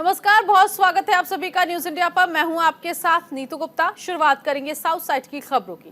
नमस्कार, बहुत स्वागत है आप सभी का न्यूज इंडिया पर। मैं हूं आपके साथ नीतू गुप्ता। शुरुआत करेंगे साउथ साइड की खबरों की।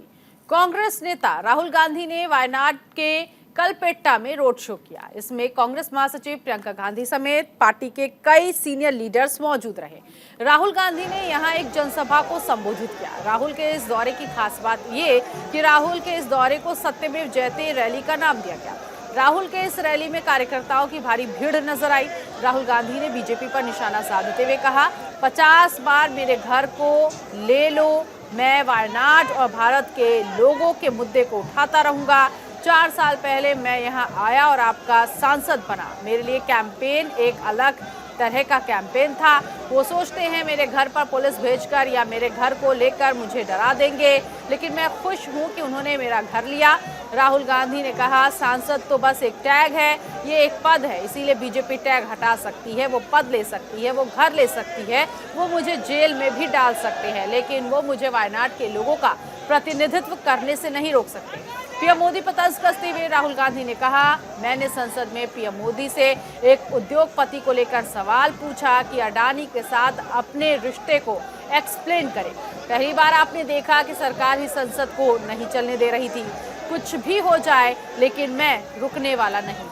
कांग्रेस नेता राहुल गांधी ने वायनाड के कलपेट्टा में रोड शो किया। इसमें कांग्रेस महासचिव प्रियंका गांधी समेत पार्टी के कई सीनियर लीडर्स मौजूद रहे। राहुल गांधी ने यहां एक जनसभा को संबोधित किया। राहुल के इस दौरे की खास बात ये कि राहुल के इस दौरे को सत्यमेव जयते रैली का नाम दिया गया। राहुल के इस रैली में कार्यकर्ताओं की भारी भीड़ नजर आई। राहुल गांधी ने बीजेपी पर निशाना साधते हुए कहा, 50 बार मेरे घर को ले लो, मैं वायनाड और भारत के लोगों के मुद्दे को उठाता रहूंगा। 4 साल पहले मैं यहां आया और आपका सांसद बना। मेरे लिए कैंपेन एक अलग तरह का कैंपेन था। वो सोचते हैं मेरे घर पर पुलिस भेजकर या मेरे घर को लेकर मुझे डरा देंगे, लेकिन मैं खुश हूं कि उन्होंने मेरा घर लिया। राहुल गांधी ने कहा, सांसद तो बस एक टैग है, ये एक पद है, इसीलिए बीजेपी टैग हटा सकती है, वो पद ले सकती है, वो घर ले सकती है, वो मुझे जेल में भी डाल सकते हैं, लेकिन वो मुझे वायनाड के लोगों का प्रतिनिधित्व करने से नहीं रोक सकते। पीएम मोदी पर तंज कसते हुए राहुल गांधी ने कहा, मैंने संसद में पीएम मोदी से एक उद्योगपति को लेकर सवाल पूछा कि अडानी के साथ अपने रिश्ते को एक्सप्लेन करें। पहली बार आपने देखा कि सरकार ही संसद को नहीं चलने दे रही थी। कुछ भी हो जाए, लेकिन मैं रुकने वाला नहीं।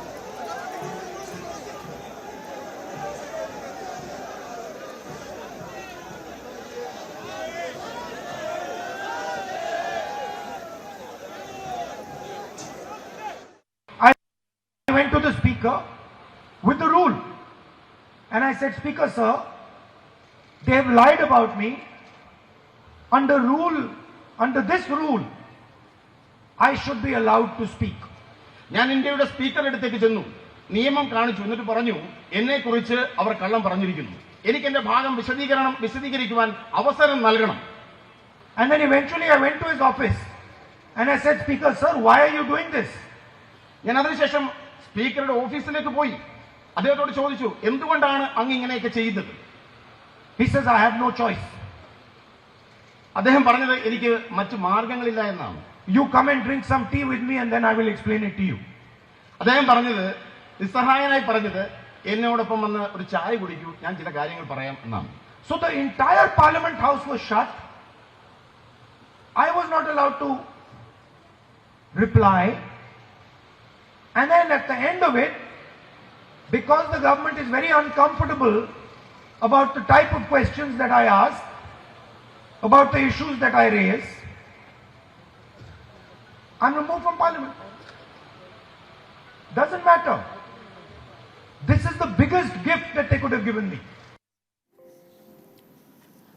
I went to the speaker with the rule and I said, Speaker sir, they have lied about me. Under this rule, I should be allowed to speak. ഞാൻ ഇന്ത്യയുടെ സ്പീക്കറുടെ അടുത്തേക്ക് ചെന്നു, നിയമം കാണിച്ചു, എന്നിട്ട് പറഞ്ഞു എന്നെ കുറിച്ച് അവർ കള്ളം പറഞ്ഞിരിക്കുന്നു, എനിക്ക് എന്റെ ഭാഗം വിശദീകരിക്കുവാൻ അവസരം നൽകണം. And then eventually I went to his office and I said, Speaker sir, why are you doing this? ഞാൻ അതിനുശേഷം സ്പീക്കറുടെ ഓഫീസിലേക്ക് പോയി അദ്ദേഹത്തോട് ചോദിച്ചു, എന്തുകൊണ്ടാണ് അങ്ങ് ഇങ്ങനെയൊക്കെ ചെയ്യുന്നത്? He says, I have no choice. അദ്ദേഹം പറഞ്ഞത് എനിക്ക് മറ്റു മാർഗങ്ങളില്ല എന്നാണ്. You come and drink some tea with me and then I will explain it to you. അദ്ദേഹം പറഞ്ഞത്, നിസ്സഹായനായി പറഞ്ഞത്, എന്നോടൊപ്പം വന്ന് ഒരു ചായ കുടിക്കൂ, ഞാൻ ചില കാര്യങ്ങൾ പറയാം എന്നാണ്. So the entire Parliament House was shut. I was not allowed to reply. And then at the end of it, because the government is very uncomfortable about the type of questions that I ask, about the issues that I raise, I'm removed from Parliament. Doesn't matter. This is the biggest gift that they could have given me.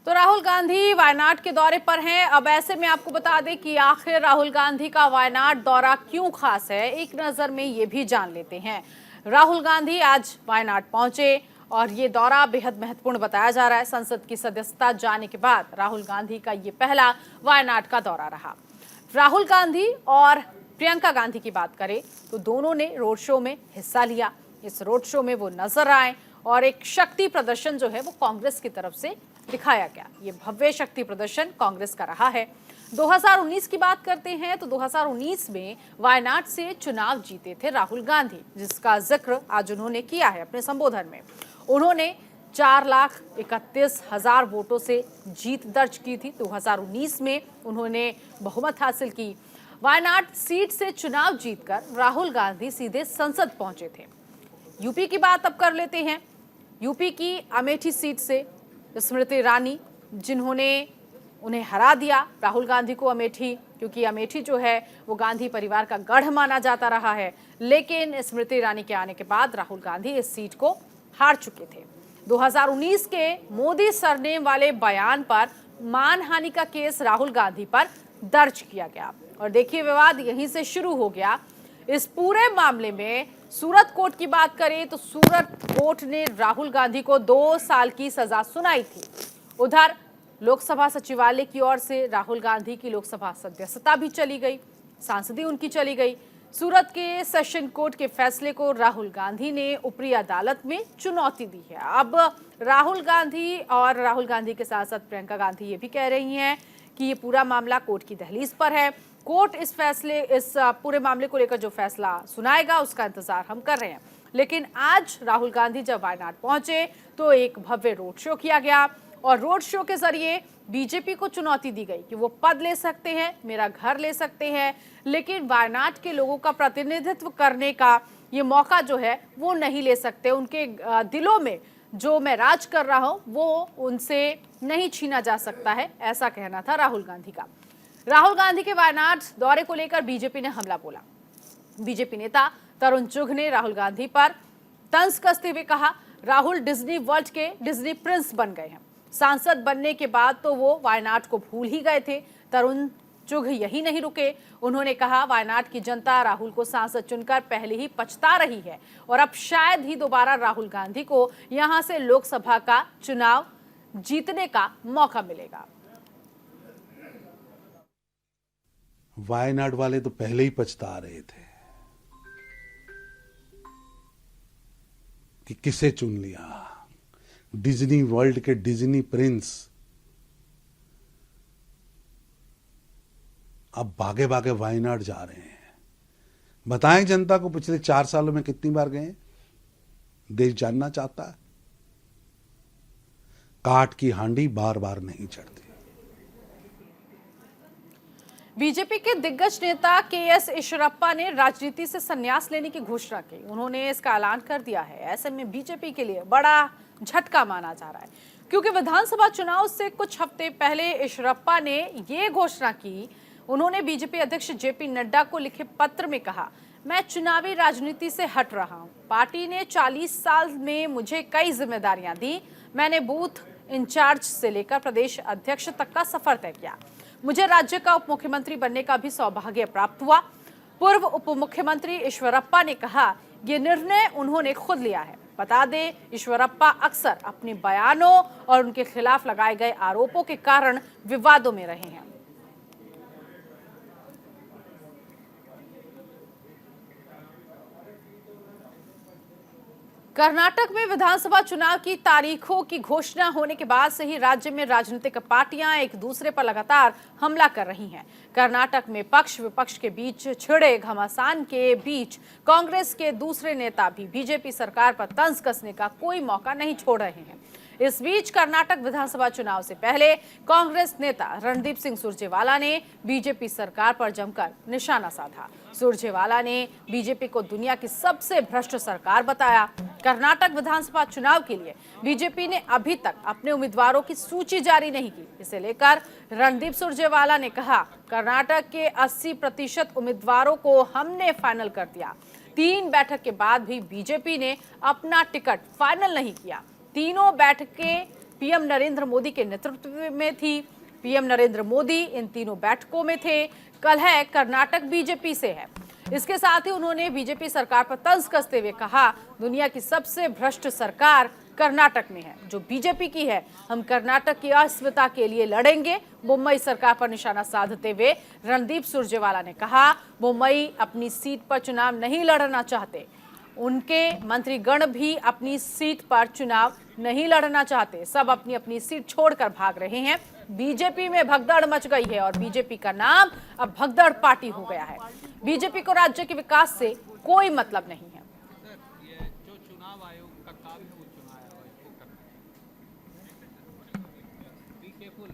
तो राहुल गांधी वायनाड के दौरे पर हैं। अब ऐसे में आपको बता दें कि आखिर राहुल गांधी का वायनाड दौरा क्यों खास है, एक नजर में ये भी जान लेते हैं। राहुल गांधी आज वायनाड पहुंचे और ये दौरा बेहद महत्वपूर्ण बताया जा रहा है। संसद की सदस्यता जाने के बाद राहुल गांधी का ये पहला वायनाड का दौरा रहा। राहुल गांधी और प्रियंका गांधी की बात करें तो दोनों ने रोड शो में हिस्सा लिया। इस रोड शो में वो नजर आए और एक शक्ति प्रदर्शन जो है वो कांग्रेस की तरफ से दिखाया गया। ये भव्य शक्ति प्रदर्शन कांग्रेस का रहा है। 2019 की बात करते हैं तो 2019 में वायनाड से चुनाव जीते थे राहुल गांधी, जिसका जिक्र आज उन्होंने किया है अपने संबोधन में। उन्होंने 4,31,000 वोटों से जीत दर्ज की थी। 2019 में उन्होंने बहुमत हासिल की। वायनाड सीट से चुनाव जीतकर राहुल गांधी सीधे संसद पहुंचे थे। यूपी की बात अब कर लेते हैं। यूपी की अमेठी सीट से स्मृति ईरानी, जिन्होंने उन्हें हरा दिया राहुल गांधी को अमेठी, क्योंकि अमेठी जो है वो गांधी परिवार का गढ़ माना जाता रहा है, लेकिन स्मृति ईरानी के आने के बाद राहुल गांधी इस सीट को हार चुके थे। 2019 के मोदी सरनेम वाले बयान पर मानहानि का केस राहुल गांधी पर दर्ज किया गया और देखिए विवाद यहीं से शुरू हो गया। इस पूरे मामले में सूरत कोर्ट की बात करें तो सूरत कोर्ट ने राहुल गांधी को 2 साल की सजा सुनाई थी। उधर लोकसभा सचिवालय की ओर से राहुल गांधी की लोकसभा सदस्यता भी चली गई, सांसदी उनकी चली गई। सूरत के सेशन कोर्ट के फैसले को राहुल गांधी ने ऊपरी अदालत में चुनौती दी है। अब राहुल गांधी और राहुल गांधी के साथ साथ प्रियंका गांधी ये भी कह रही हैं कि ये पूरा मामला कोर्ट की दहलीज पर है। कोर्ट इस पूरे मामले को लेकर जो फैसला सुनाएगा उसका इंतजार हम कर रहे हैं। लेकिन आज राहुल गांधी जब वायनाड पहुंचे तो एक भव्य रोड शो किया गया और रोड शो के जरिए बीजेपी को चुनौती दी गई कि वो पद ले सकते हैं, मेरा घर ले सकते हैं, लेकिन वायनाड के लोगों का प्रतिनिधित्व करने का ये मौका जो है वो नहीं ले सकते। उनके दिलों में जो मैं राज कर रहा हूं वो उनसे नहीं छीना जा सकता है, ऐसा कहना था राहुल गांधी का। राहुल गांधी के वायनाड दौरे को लेकर बीजेपी ने हमला बोला। बीजेपी नेता तरुण चुघ ने राहुल गांधी पर तंज कसते हुए कहा, राहुल डिज्नी वर्ल्ड के डिज्नी प्रिंस बन गए हैं। सांसद बनने के बाद तो वो वायनाड को भूल ही गए थे। तरुण चुघ यही नहीं रुके, उन्होंने कहा वायनाड की जनता राहुल को सांसद चुनकर पहले ही पछता रही है और अब शायद ही दोबारा राहुल गांधी को यहां से लोकसभा का चुनाव जीतने का मौका मिलेगा। वायनाड वाले तो पहले ही पछता रहे थे कि किसे चुन लिया। डिज्नी वर्ल्ड के डिज्नी प्रिंस अब भागे भागे वायनाड जा रहे हैं। बताएं जनता को पिछले 4 सालों में कितनी बार गए? देश जानना चाहता है। काठ की हांडी बार बार नहीं चढ़ती। बीजेपी के दिग्गज नेता के.एस. ईश्वरप्पा ने राजनीति से संन्यास लेने की घोषणा की। उन्होंने इसका ऐलान कर दिया है। ऐसे में बीजेपी के लिए बड़ा झटका माना जा रहा है, क्योंकि विधानसभा चुनाव से कुछ हफ्ते पहले ईश्वरप्पा ने ये घोषणा की। उन्होंने बीजेपी अध्यक्ष जेपी नड्डा को लिखे पत्र में कहा, मैं चुनावी राजनीति से हट रहा हूं। पार्टी ने 40 साल में मुझे कई जिम्मेदारियां दी। मैंने बूथ इंचार्ज से लेकर प्रदेश अध्यक्ष तक का सफर तय किया। मुझे राज्य का उप मुख्यमंत्री बनने का भी सौभाग्य प्राप्त हुआ। पूर्व उप मुख्यमंत्री ईश्वरप्पा ने कहा, ये निर्णय उन्होंने खुद लिया है। बता दें, ईश्वरप्पा अक्सर अपने बयानों और उनके खिलाफ लगाए गए आरोपों के कारण विवादों में रहे हैं। कर्नाटक में विधानसभा चुनाव की तारीखों की घोषणा होने के बाद से ही राज्य में राजनीतिक पार्टियां एक दूसरे पर लगातार हमला कर रही हैं। कर्नाटक में पक्ष विपक्ष के बीच छिड़े घमासान के बीच कांग्रेस के दूसरे नेता भी बीजेपी सरकार पर तंज कसने का कोई मौका नहीं छोड़ रहे हैं। इस बीच कर्नाटक विधानसभा चुनाव से पहले कांग्रेस नेता रणदीप सिंह सुरजेवाला ने बीजेपी सरकार पर जमकर निशाना साधा। सुरजेवाला ने बीजेपी को दुनिया की सबसे भ्रष्ट सरकार बताया। कर्नाटक विधानसभा चुनाव के लिए बीजेपी ने अभी तक अपने उम्मीदवारों की सूची जारी नहीं की। इसे लेकर रणदीप सुरजेवाला ने कहा, कर्नाटक के 80% उम्मीदवारों को हमने फाइनल कर दिया। 3 बैठक के बाद भी बीजेपी ने अपना टिकट फाइनल नहीं किया। तीनों बैठकें पीएम नरेंद्र मोदी के नेतृत्व में थी। पीएम नरेंद्र मोदी इन तीनों बैठकों में थे। कलह कर्नाटक बीजेपी से है। इसके साथ ही उन्होंने बीजेपी सरकार पर तंज कसते हुए कहा, दुनिया की सबसे भ्रष्ट सरकार कर्नाटक में है, जो बीजेपी की है। हम कर्नाटक की अस्मिता के लिए लड़ेंगे। मुंबई सरकार पर निशाना साधते हुए रणदीप सुरजेवाला ने कहा, मुंबई अपनी सीट पर चुनाव नहीं लड़ना चाहते। उनके मंत्रीगण भी अपनी सीट पर चुनाव नहीं लड़ना चाहते। सब अपनी अपनी सीट छोड़कर भाग रहे हैं। बीजेपी में भगदड़ मच गई है और बीजेपी का नाम अब भगदड़ पार्टी हो गया है। बीजेपी को राज्य के विकास से कोई मतलब नहीं है। जो चुनाव आयोग का काम है वो चुनाव आयोग को करना है। Be careful.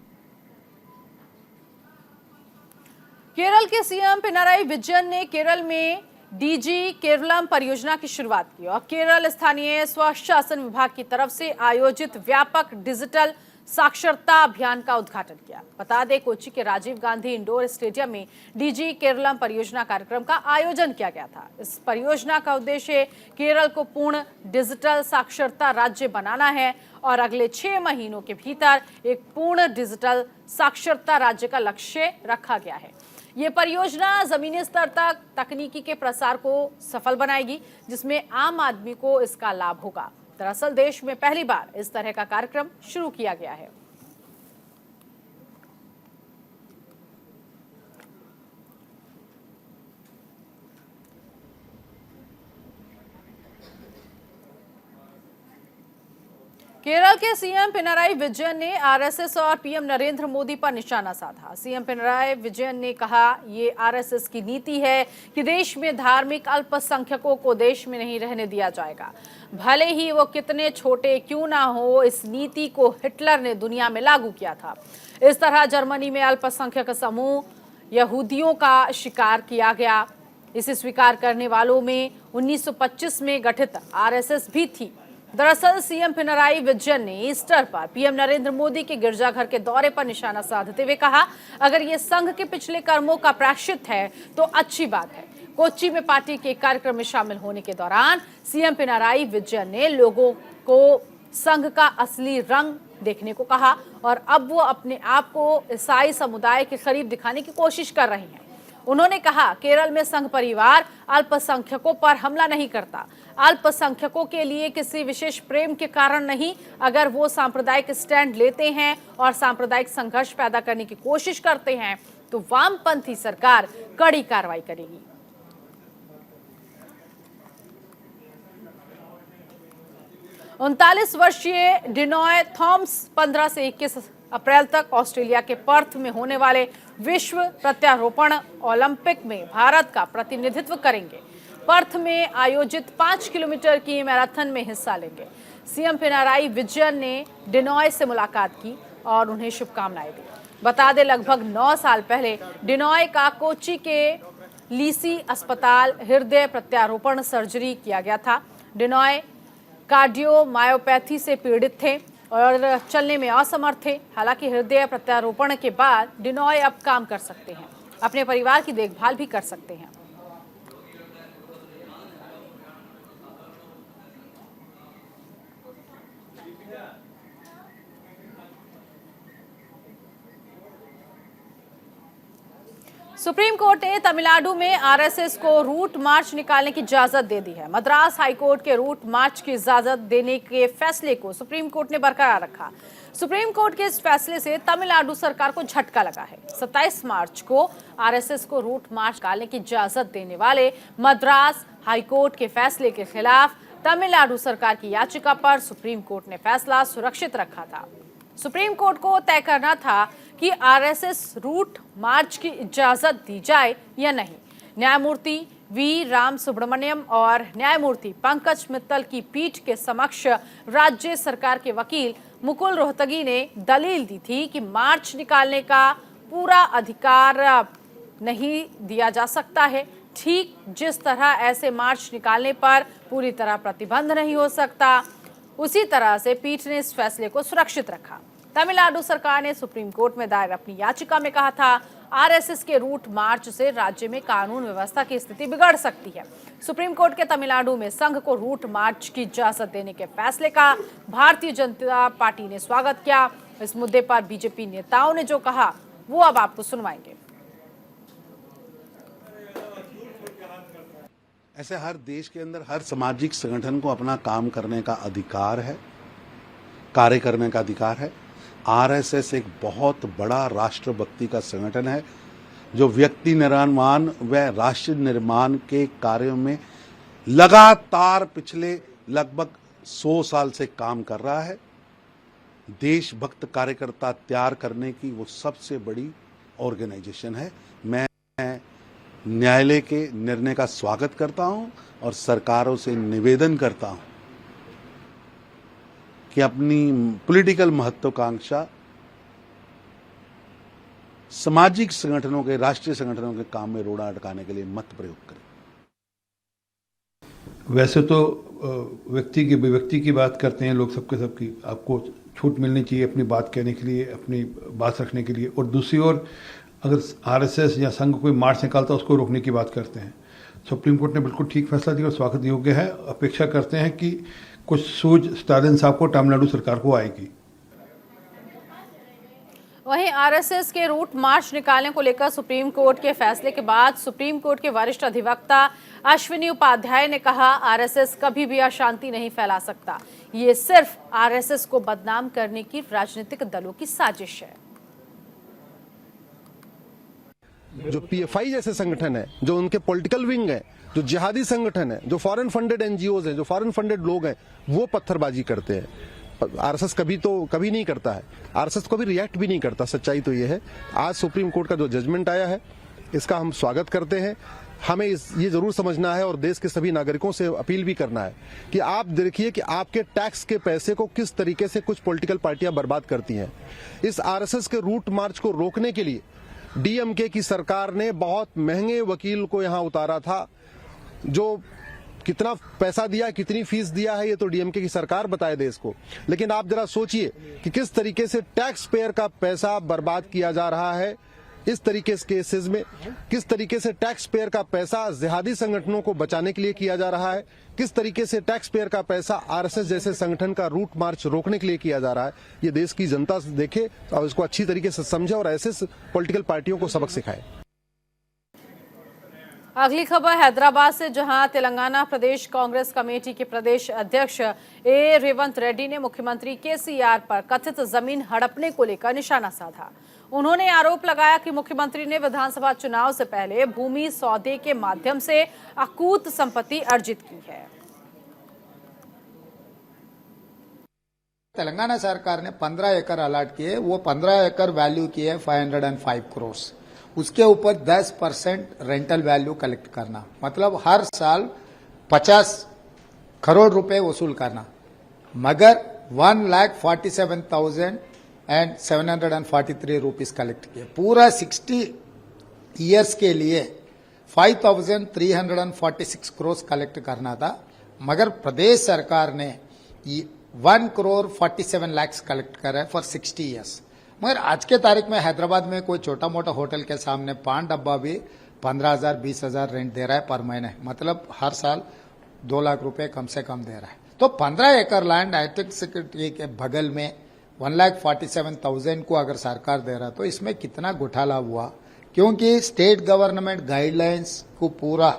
केरल के सीएम पिनाराई विजयन ने केरल में डीजी केरलम परियोजना की शुरुआत की और केरल स्थानीय स्वशासन विभाग की तरफ से आयोजित व्यापक डिजिटल साक्षरता अभियान का उद्घाटन किया। बता दें, कोच्चि के राजीव गांधी इंडोर स्टेडियम में डीजी केरलम परियोजना कार्यक्रम का आयोजन किया गया था। इस परियोजना का उद्देश्य केरल को पूर्ण डिजिटल साक्षरता राज्य बनाना है और अगले 6 महीनों के भीतर एक पूर्ण डिजिटल साक्षरता राज्य का लक्ष्य रखा गया है। ये परियोजना जमीनी स्तर तक तकनीकी के प्रसार को सफल बनाएगी, जिसमें आम आदमी को इसका लाभ होगा। दरअसल देश में पहली बार इस तरह का कार्यक्रम शुरू किया गया है। केरल के सीएम पिनराई विजयन ने आरएसएस और पीएम नरेंद्र मोदी पर निशाना साधा। सीएम पिनराई विजयन ने कहा, ये आरएसएस की नीति है कि देश में धार्मिक अल्पसंख्यकों को देश में नहीं रहने दिया जाएगा, भले ही वो कितने छोटे क्यों ना हो। इस नीति को हिटलर ने दुनिया में लागू किया था। इस तरह जर्मनी में अल्पसंख्यक समूह यहूदियों का शिकार किया गया। इसे स्वीकार करने वालों में 1925 में गठित आरएसएस भी थी। दरअसल सीएम पिनराई विजयन ने ईस्टर पर पीएम नरेंद्र मोदी के गिरजाघर के दौरे पर निशाना साधते हुए कहा, अगर ये संघ के पिछले कर्मों का प्रायश्चित है तो अच्छी बात है। कोच्चि में पार्टी के कार्यक्रम में शामिल होने के दौरान सीएम पिनराई विजयन ने लोगों को संघ का असली रंग देखने को कहा और अब वो अपने आप को ईसाई समुदाय के करीब दिखाने की कोशिश कर रहे हैं। उन्होंने कहा, केरल में संघ परिवार अल्पसंख्यकों पर हमला नहीं करता, अल्पसंख्यकों के लिए किसी विशेष प्रेम के कारण नहीं। अगर वो सांप्रदायिक स्टैंड लेते हैं और सांप्रदायिक संघर्ष पैदा करने की कोशिश करते हैं तो वामपंथी सरकार कड़ी कार्रवाई करेगी। उनतालीस वर्षीय डिनॉय थॉम्स 15 से 21 अप्रैल तक ऑस्ट्रेलिया के पर्थ में होने वाले विश्व प्रत्यारोपण ओलंपिक में भारत का प्रतिनिधित्व करेंगे। पर्थ में आयोजित 5 किलोमीटर की मैराथन में हिस्सा लेंगे। सीएम पिनराई विजयन ने डिनॉय से मुलाकात की और उन्हें शुभकामनाएं दी। बता दें, लगभग 9 साल पहले डिनॉय का कोच्चि के लीसी अस्पताल हृदय प्रत्यारोपण सर्जरी किया गया था। डिनॉय कार्डियोमायोपैथी से पीड़ित थे और चलने में असमर्थ थे। हालांकि हृदय प्रत्यारोपण के बाद डिनॉय अब काम कर सकते हैं, अपने परिवार की देखभाल भी कर सकते हैं। सुप्रीम कोर्ट ने तमिलनाडु में आरएसएस को रूट मार्च निकालने की इजाजत दे दी है। मद्रास हाईकोर्ट के रूट मार्च की इजाजत देने के फैसले को सुप्रीम कोर्ट ने बरकरार रखा। सुप्रीम कोर्ट के इस फैसले से तमिलनाडु सरकार को झटका लगा है। 27 मार्च को आरएसएस को रूट मार्च निकालने की इजाजत देने वाले मद्रास हाईकोर्ट के फैसले के खिलाफ तमिलनाडु सरकार की याचिका पर सुप्रीम कोर्ट ने फैसला सुरक्षित रखा था। सुप्रीम कोर्ट को तय करना था कि आरएसएस रूट मार्च की इजाजत दी जाए या नहीं। न्यायमूर्ति वी राम सुब्रमण्यम और न्यायमूर्ति पंकज मित्तल की पीठ के समक्ष राज्य सरकार के वकील मुकुल रोहतगी ने दलील दी थी कि मार्च निकालने का पूरा अधिकार नहीं दिया जा सकता है, ठीक जिस तरह ऐसे मार्च निकालने पर पूरी तरह प्रतिबंध नहीं हो सकता, उसी तरह से पीठ ने इस फैसले को सुरक्षित रखा। तमिलनाडु सरकार ने सुप्रीम कोर्ट में दायर अपनी याचिका में कहा था, आरएसएस के रूट मार्च से राज्य में कानून व्यवस्था की स्थिति बिगड़ सकती है। सुप्रीम कोर्ट के तमिलनाडु में संघ को रूट मार्च की इजाजत देने के फैसले का भारतीय जनता पार्टी ने स्वागत किया। इस मुद्दे पर बीजेपी नेताओं ने जो कहा वो अब आपको सुनवाएंगे। ऐसे हर देश के अंदर हर सामाजिक संगठन को अपना काम करने का अधिकार है, कार्य करने का अधिकार है। आरएसएस एक बहुत बड़ा राष्ट्रभक्ति का संगठन है जो व्यक्ति निर्माण व राष्ट्र निर्माण के कार्यों में लगातार पिछले लगभग 100 साल से काम कर रहा है। देशभक्त कार्यकर्ता तैयार करने की वो सबसे बड़ी ऑर्गेनाइजेशन है। मैं न्यायालय के निर्णय का स्वागत करता हूं और सरकारों से निवेदन करता हूं कि अपनी पॉलिटिकल महत्वाकांक्षा सामाजिक संगठनों के, राष्ट्रीय संगठनों के काम में रोड़ा अटकाने के लिए मत प्रयोग करें। वैसे तो व्यक्ति की बात करते हैं लोग, सबकी आपको छूट मिलनी चाहिए अपनी बात कहने के लिए, अपनी बात रखने के लिए। और दूसरी ओर अगर आरएसएस या संघ कोई मार्च निकालता है उसको रोकने की बात करते हैं। सुप्रीम कोर्ट ने बिल्कुल ठीक फैसला दिया और स्वागत योग्य है। अपेक्षा करते हैं कि कुछ सूझ स्टालिन साहब को तमिलनाडु सरकार को आएगी। वहीं आरएसएस के रूट मार्च निकालने को लेकर सुप्रीम कोर्ट के फैसले के बाद सुप्रीम कोर्ट के वरिष्ठ अधिवक्ता अश्विनी उपाध्याय ने कहा, आरएसएस कभी भी अशांति नहीं फैला सकता, ये सिर्फ आरएसएस को बदनाम करने की राजनीतिक दलों की साजिश है। जो पीएफआई जैसे संगठन है, जो उनके पॉलिटिकल विंग है, जो जिहादी संगठन है, जो फॉरेन फंडेड एनजीओज हैं, जो फॉरेन फंडेड लोग हैं, वो पत्थरबाजी करते हैं। आरएसएस कभी नहीं करता है, आरएसएस कभी रिएक्ट भी नहीं करता। सच्चाई तो ये है। आज सुप्रीम कोर्ट का जो जजमेंट आया है इसका हम स्वागत करते हैं। हमें ये जरूर समझना है और देश के सभी नागरिकों से अपील भी करना है कि आप देखिए कि आपके टैक्स के पैसे को किस तरीके से कुछ पॉलिटिकल पार्टियां बर्बाद करती हैं। इस आरएसएस के रूट मार्च को रोकने के लिए डीएमके की सरकार ने बहुत महंगे वकील को यहां उतारा था। जो कितना पैसा दिया, कितनी फीस दिया है, ये तो डीएमके की सरकार बताए देश को। लेकिन आप जरा सोचिए कि किस तरीके से टैक्स पेयर का पैसा बर्बाद किया जा रहा है इस तरीके के केसेस में, किस तरीके से टैक्स पेयर का पैसा जिहादी संगठनों को बचाने के लिए किया जा रहा है, किस तरीके से टैक्स पेयर का पैसा आरएसएस जैसे संगठन का रूट मार्च रोकने के लिए किया जा रहा है। ये देश की जनता देखे और इसको अच्छी तरीके से समझे और ऐसे पॉलिटिकल पार्टियों को सबक सिखाए। अगली खबर हैदराबाद से, जहां तेलंगाना प्रदेश कांग्रेस कमेटी के प्रदेश अध्यक्ष ए रेवंत रेड्डी ने मुख्यमंत्री केसीआर पर कथित जमीन हड़पने को लेकर निशाना साधा। उन्होंने आरोप लगाया कि मुख्यमंत्री ने विधानसभा चुनाव से पहले भूमि सौदे के माध्यम से अकूत संपत्ति अर्जित की है। तेलंगाना सरकार ने 15 एकड़ अलॉट किए, वो 15 एकड़ वैल्यू की है 505 करोड़। उसके ऊपर 10% रेंटल वैल्यू कलेक्ट करना, मतलब हर साल 50 करोड़ रुपए वसूल करना। मगर 1,47,743 रुपीस कलेक्ट किए। पूरा 60 ईयर्स के लिए 5,346 करोड़ कलेक्ट करना था, मगर प्रदेश सरकार ने 1,47 लाख कलेक्ट करा फॉर 60 ईयर्स। मगर आज के तारीख में हैदराबाद में कोई छोटा मोटा होटल के सामने 5 डब्बा भी 15,000 20,000 रेंट दे रहा है पर महीने, मतलब हर साल 2 लाख रुपए कम से कम दे रहा है। तो 15 एकड़ लैंड हाईटेक सिटी के बगल में 1,47,000 को अगर सरकार दे रहा तो इसमें कितना घोटाला हुआ, क्योंकि स्टेट गवर्नमेंट गाइडलाइंस को पूरा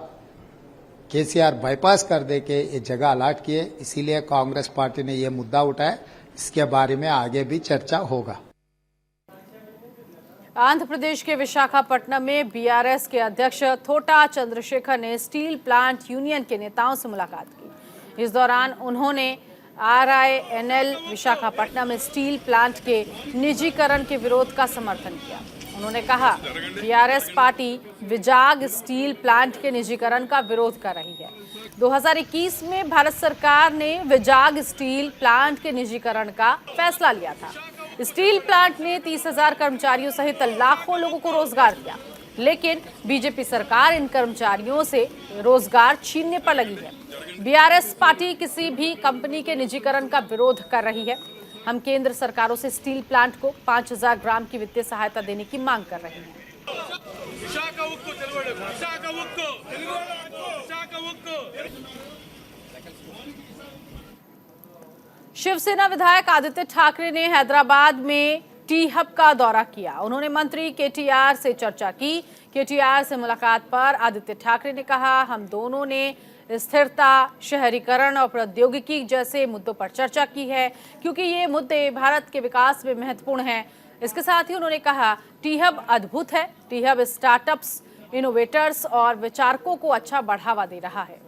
केसीआर बाईपास कर दे के ये जगह अलॉट किए। इसीलिए कांग्रेस पार्टी ने ये मुद्दा उठाया। इसके बारे में आगे भी चर्चा होगा। आंध्र प्रदेश के विशाखापट्टनम में बीआरएस के अध्यक्ष थोटा चंद्रशेखर ने स्टील प्लांट यूनियन के नेताओं से मुलाकात की। इस दौरान उन्होंने आरआईएनएल विशाखापट्टनम स्टील प्लांट के निजीकरण के विरोध का समर्थन किया। उन्होंने कहा BRS party Vizag steel plant के निजीकरण का विरोध कर रही है। 2021 में भारत सरकार ने विजाग स्टील प्लांट के निजीकरण का फैसला लिया था। स्टील प्लांट ने 30,000 कर्मचारियों सहित लाखों लोगों को रोजगार दिया, लेकिन बीजेपी सरकार इन कर्मचारियों से रोजगार छीनने पर लगी है। बीआरएस पार्टी किसी भी कंपनी के निजीकरण का विरोध कर रही है। हम केंद्र सरकारों से स्टील प्लांट को 5,000 ग्राम की वित्तीय सहायता देने की मांग कर रहे हैं। शिवसेना विधायक आदित्य ठाकरे ने हैदराबाद में टी हब का दौरा किया। उन्होंने मंत्री केटीआर से चर्चा की। केटीआर से मुलाकात पर आदित्य ठाकरे ने कहा, हम दोनों ने स्थिरता, शहरीकरण और प्रौद्योगिकी जैसे मुद्दों पर चर्चा की है, क्योंकि ये मुद्दे भारत के विकास में महत्वपूर्ण हैं। इसके साथ ही उन्होंने कहा, टी हब अद्भुत है। टी हब स्टार्टअप्स, इनोवेटर्स और विचारकों को अच्छा बढ़ावा दे रहा है।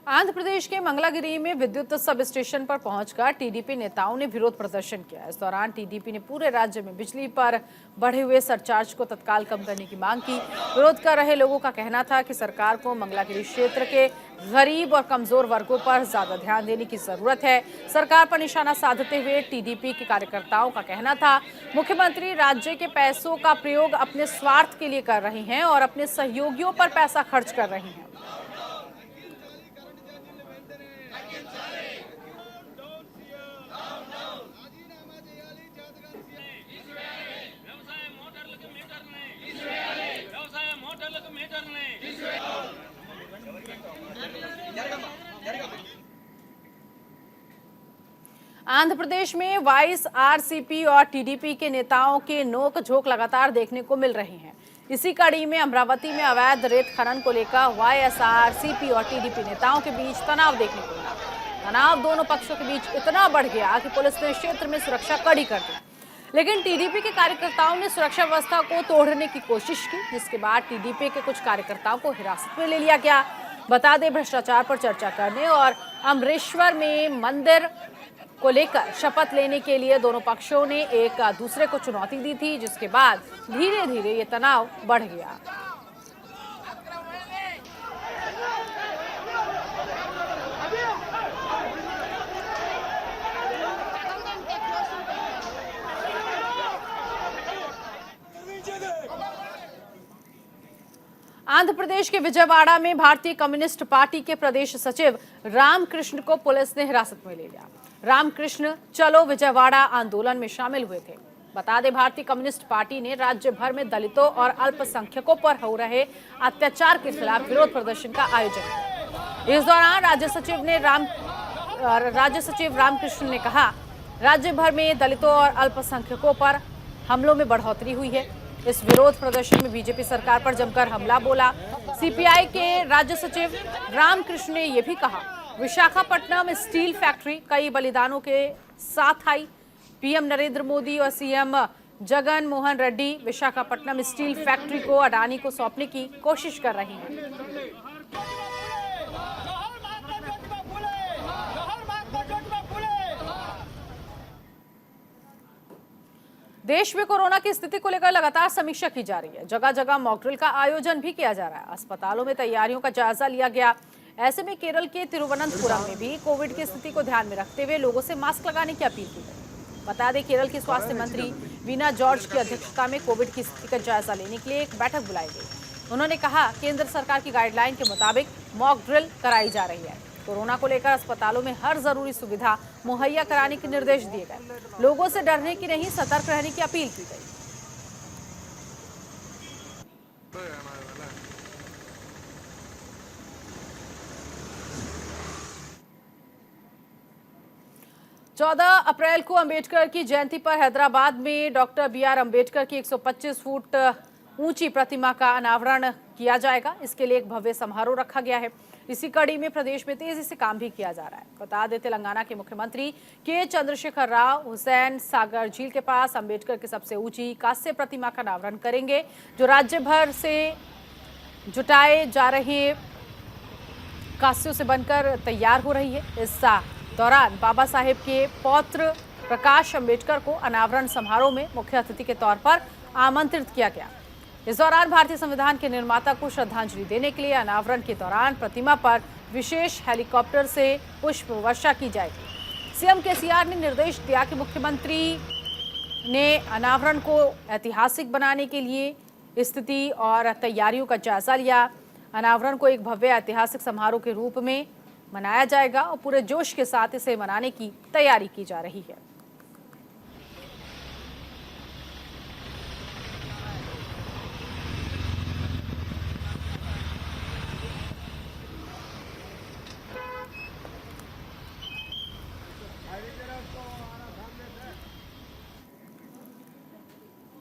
आंध्र प्रदेश के मंगलागिरी में विद्युत सब स्टेशन पर पहुंचकर टीडीपी नेताओं ने विरोध प्रदर्शन किया। इस दौरान टीडीपी ने पूरे राज्य में बिजली पर बढ़े हुए सरचार्ज को तत्काल कम करने की मांग की। विरोध कर रहे लोगों का कहना था कि सरकार को मंगलागिरी क्षेत्र के गरीब और कमजोर वर्गों पर ज्यादा ध्यान देने की जरूरत है। सरकार पर निशाना साधते हुए टीडीपी के कार्यकर्ताओं का कहना था, मुख्यमंत्री राज्य के पैसों का प्रयोग अपने स्वार्थ के लिए कर रहे हैं और अपने सहयोगियों पर पैसा खर्च कर रहे हैं। आंध्र प्रदेश में वाइस आरसीपी और टीडीपी के नेताओं के नोक झोंक लगातार देखने को मिल रहे हैं। इसी कड़ी में अमरावती में अवैध रेत खनन को लेकर वाईएसआरसीपी और टीडीपी नेताओं के बीच तनाव देखने को मिला। तनाव दोनों पक्षों के बीच इतना बढ़ गया कि पुलिस ने क्षेत्र में सुरक्षा कड़ी कर दी। लेकिन टीडीपी के कार्यकर्ताओं ने सुरक्षा व्यवस्था को तोड़ने की कोशिश की, जिसके बाद टीडीपी के कुछ कार्यकर्ताओं को हिरासत में ले लिया गया। बता दें, भ्रष्टाचार पर चर्चा करने और अमरेश्वर में मंदिर को लेकर शपथ लेने के लिए दोनों पक्षों ने एक दूसरे को चुनौती दी थी, जिसके बाद धीरे धीरे ये तनाव बढ़ गया। आंध्र प्रदेश के विजयवाड़ा में भारतीय कम्युनिस्ट पार्टी के प्रदेश सचिव रामकृष्ण को पुलिस ने हिरासत में ले लिया। रामकृष्ण चलो विजयवाड़ा आंदोलन में शामिल हुए थे। बता दें, भारतीय कम्युनिस्ट पार्टी ने राज्य भर में दलितों और अल्पसंख्यकों पर हो रहे अत्याचार के खिलाफ विरोध प्रदर्शन का आयोजन किया। इस दौरान राज्य सचिव रामकृष्ण ने कहा, राज्य भर में दलितों और अल्पसंख्यकों पर हमलों में बढ़ोतरी हुई है। इस विरोध प्रदर्शन में बीजेपी सरकार पर जमकर हमला बोला। सीपीआई के राज्य सचिव रामकृष्ण ने यह भी कहा, विशाखापट्टनम स्टील फैक्ट्री कई बलिदानों के साथ आई। पीएम नरेंद्र मोदी और CM Jagan Mohan Reddy Visakhapatnam steel factory को अडानी को सौंपने की कोशिश कर रहे हैं। देश में कोरोना की स्थिति को लेकर लगातार समीक्षा की जा रही है। जगह जगह मॉक ड्रिल का आयोजन भी किया जा रहा है। अस्पतालों में तैयारियों का जायजा लिया गया। ऐसे में केरल के तिरुवनंतपुरम में भी कोविड की स्थिति को ध्यान में रखते हुए लोगों से मास्क लगाने की अपील की गई। बता दें, केरल की स्वास्थ्य मंत्री वीना जॉर्ज की अध्यक्षता में कोविड की स्थिति का जायजा लेने के लिए एक बैठक बुलाई गई। उन्होंने कहा, केंद्र सरकार की गाइडलाइन के मुताबिक मॉक ड्रिल कराई जा रही है। कोरोना को लेकर अस्पतालों में हर जरूरी सुविधा मुहैया कराने के निर्देश दिए गए। लोगों से डरने की नहीं, सतर्क रहने की अपील की गई। चौदह अप्रैल को अंबेडकर की जयंती पर हैदराबाद में डॉक्टर BR अंबेडकर की 125 फुट ऊंची प्रतिमा का अनावरण किया जाएगा। इसके लिए एक भव्य समारोह रखा गया है। इसी कड़ी में प्रदेश में तेजी से काम भी किया जा रहा है। बता दें, तेलंगाना के मुख्यमंत्री के चंद्रशेखर राव हुसैन सागर झील के पास अंबेडकर की सबसे ऊंची कांस्य प्रतिमा का अनावरण करेंगे, जो राज्य भर से जुटाए जा रहे कांस्यों से बनकर तैयार हो रही है। इस दौरान बाबा साहेब के पौत्र प्रकाश अंबेडकर को अनावरण समारोह में मुख्य अतिथि के तौर पर आमंत्रित किया गया। इस दौरान भारतीय संविधान के निर्माता को श्रद्धांजलि देने के लिए अनावरण के दौरान प्रतिमा पर विशेष हेलीकॉप्टर से पुष्प वर्षा की जाएगी। सीएम केसीआर ने निर्देश दिया कि मुख्यमंत्री ने अनावरण को ऐतिहासिक बनाने के लिए स्थिति और तैयारियों का जायजा लिया। अनावरण को एक भव्य ऐतिहासिक समारोह के रूप में मनाया जाएगा और पूरे जोश के साथ इसे मनाने की तैयारी की जा रही है।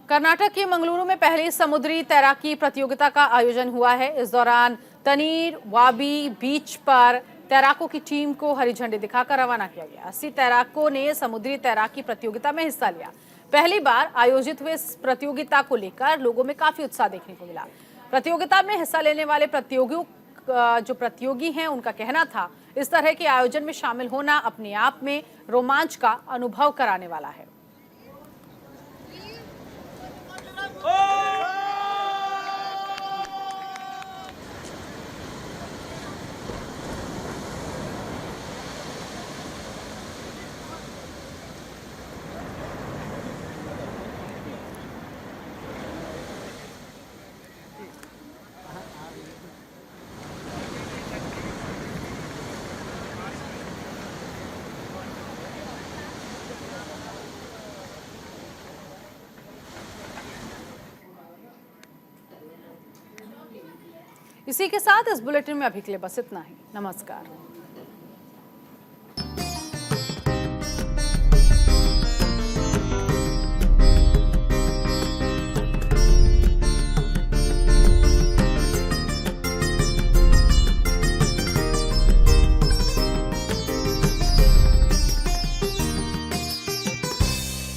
कर्नाटक के मंगलुरु में पहली समुद्री तैराकी प्रतियोगिता का आयोजन हुआ है। इस दौरान तनीर वाबी बीच पर तैराकों की टीम को हरी झंडी दिखाकर रवाना किया गया। 80 तैराकों ने समुद्री तैराकी प्रतियोगिता में हिस्सा लिया। पहली बार आयोजित हुए इस प्रतियोगिता को लेकर लोगों में काफी उत्साह देखने को मिला। प्रतियोगिता में हिस्सा लेने वाले प्रतियोगी हैं, उनका कहना था, इस तरह के आयोजन में शामिल होना अपने आप में रोमांच का अनुभव कराने वाला है। इसी के साथ इस बुलेटिन में अभी के लिए बस इतना ही। नमस्कार।